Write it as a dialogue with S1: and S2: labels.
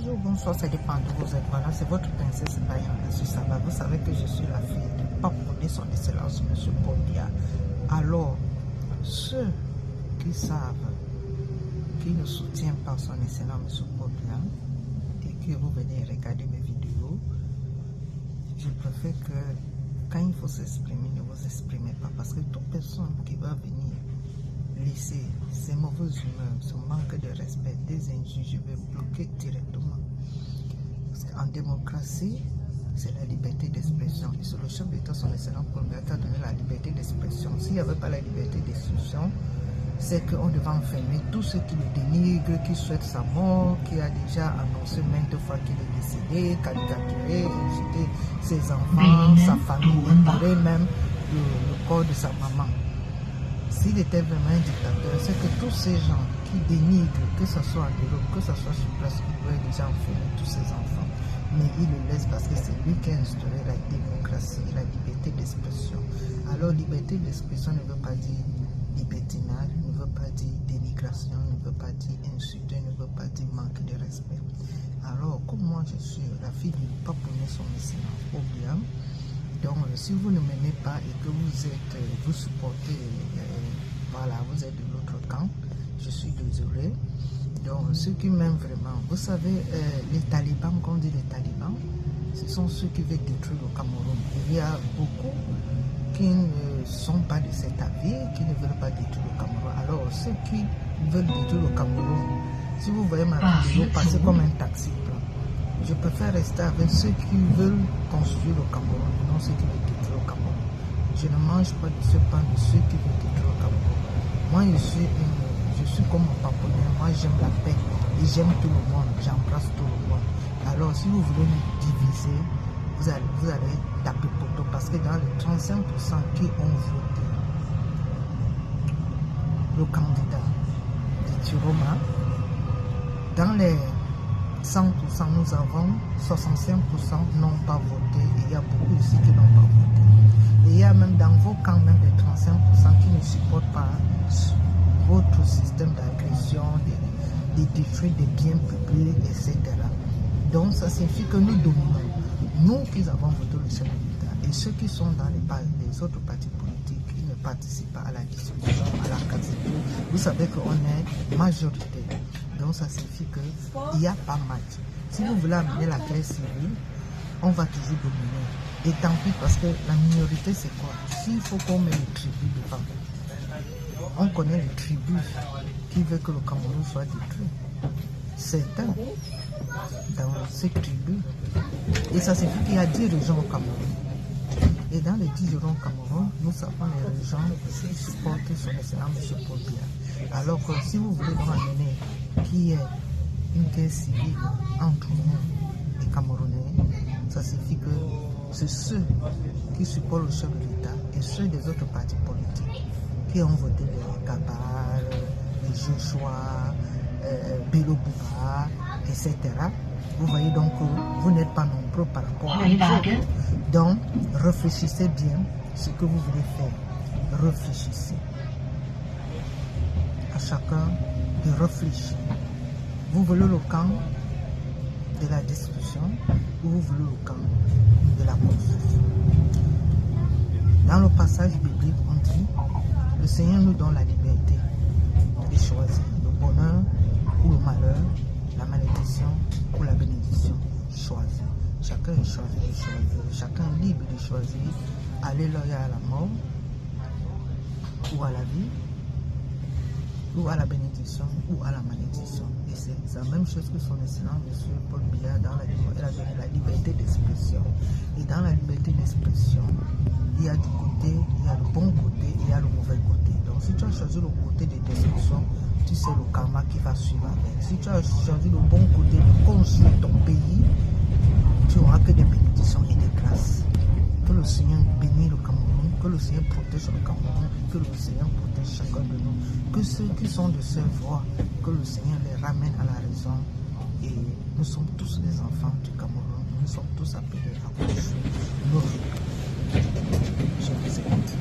S1: bonjour, bonsoir, ça dépend de vos êtes. Voilà, c'est votre princesse Bayana, ça va. Vous savez que je suis la fille de Paponé, son excellence, M. Paul Biya. Alors, ceux qui savent, qui ne soutiennent pas son excellence, M. Paul Biya, et que vous venez regarder mes vidéos, je préfère que quand il faut s'exprimer, ne vous exprimez pas. Parce que toute personne qui va venir laisser ces mauvaises humeurs, ce manque de respect, des injures, je vais bloquer directement. Parce qu'en démocratie, c'est la liberté d'expression. Et sur le chef d'État, son excellent Paul Biya a donné la liberté d'expression. S'il n'y avait pas la liberté d'expression, c'est qu'on devait enfermer tous ceux qui le dénigrent, qui souhaitent sa mort, qui a déjà annoncé maintes fois qu'il est décédé, caricaturé, insulté ses enfants, sa famille, et même le corps de sa maman. S'il était vraiment un dictateur, c'est que tous ces gens qui dénigrent, que ce soit en Europe, que ce soit sur place, il doit déjà enfermer tous ses enfants. Mais il le laisse parce que c'est lui qui a instauré la démocratie, la liberté d'expression. Alors, liberté d'expression ne veut pas dire libertinage, ne veut pas dire dénigration, ne veut pas dire insulter, ne veut pas dire manque de respect. Alors, comme moi je suis la fille du Paponé, son excellence Paul Biya, donc si vous ne m'aimez pas et que vous supportez, voilà, vous êtes de l'autre camp, je suis désolé. Donc ceux qui m'aiment vraiment, vous savez, les talibans, quand on dit les talibans, ce sont ceux qui veulent détruire le Cameroun. Il y a beaucoup qui ne sont pas de cet avis, qui ne veulent pas détruire le Cameroun. Alors ceux qui veulent détruire le Cameroun, si vous voyez ma vidéo passer comme un taxi blanc, je préfère rester avec ceux qui veulent construire le Cameroun, non ceux qui veulent détruire le Cameroun. Je ne mange pas de ce pain de ceux qui veulent détruire le Cameroun. Moi, je suis comme un Paponé, moi j'aime la paix et j'aime tout le monde, j'embrasse tout le monde. Alors, si vous voulez me diviser, vous allez taper poteau parce que dans les 35% qui ont voté le candidat de Tiroma, dans les 100%, nous avons 65% n'ont pas voté et il y a beaucoup ici qui n'ont pas voté. Et il y a même dans vos camps même des 35% qui ne supportent pas votre système d'agression, de détruire des biens publics, etc. Donc ça signifie que nous dominons. Nous qui avons voté le chef d'État et ceux qui sont dans les autres partis politiques qui ne participent pas à la discussion, à la quasi-tour, vous savez qu'on est majorité. Donc ça signifie qu'il n'y a pas match. Si vous voulez amener la guerre civile, on va toujours dominer. Et tant pis parce que la minorité c'est quoi? S'il faut qu'on mette les tribus devant, on connaît les tribus qui veulent que le Cameroun soit détruit. Certains dans ces tribus. Et ça signifie qu'il y a 10 régions au Cameroun. Et dans les 10 régions au Cameroun, nous savons les régions qui supportent son excellent M. Paul Biya. Alors que si vous voulez nous amener qu'il y ait une guerre civile entre nous et Camerounais, ça signifie que c'est ceux qui supportent le chef de l'État et ceux des autres partis politiques qui ont voté les Kabar, les Joshua, Bello Bouba, etc. Vous voyez donc que vous n'êtes pas nombreux par rapport à eux. Donc, réfléchissez bien ce que vous voulez faire. Réfléchissez. À chacun de réfléchir. Vous voulez le camp de la destruction ou vous voulez le camp de la construction. Dans le passage biblique, on dit, le Seigneur nous donne la liberté de choisir le bonheur ou le malheur, la malédiction ou la bénédiction. Choisir. Chacun est choisi de choisir. Chacun est libre de choisir. Alléluia à la mort ou à la vie, ou à la bénédiction ou à la malédiction. Et c'est la même chose que son excellent M. Paul Biya dans la liberté d'expression. Et dans la liberté d'expression, il y a du côté, il y a le bon côté et il y a le mauvais côté. Donc si tu as choisi le côté de destruction, tu sais le karma qui va suivre avec. Si tu as choisi le bon côté de construire ton pays, tu n'auras que des bénédictions et des grâces. Que le Seigneur bénisse le Cameroun, que le Seigneur protège le Cameroun, que le Seigneur protège chacun de nous. Que ceux qui sont de cette voie, que le Seigneur les ramène à la raison. Et nous sommes tous les enfants du Cameroun. Nous sommes tous appelés à construire nos vies. Je vous écoute.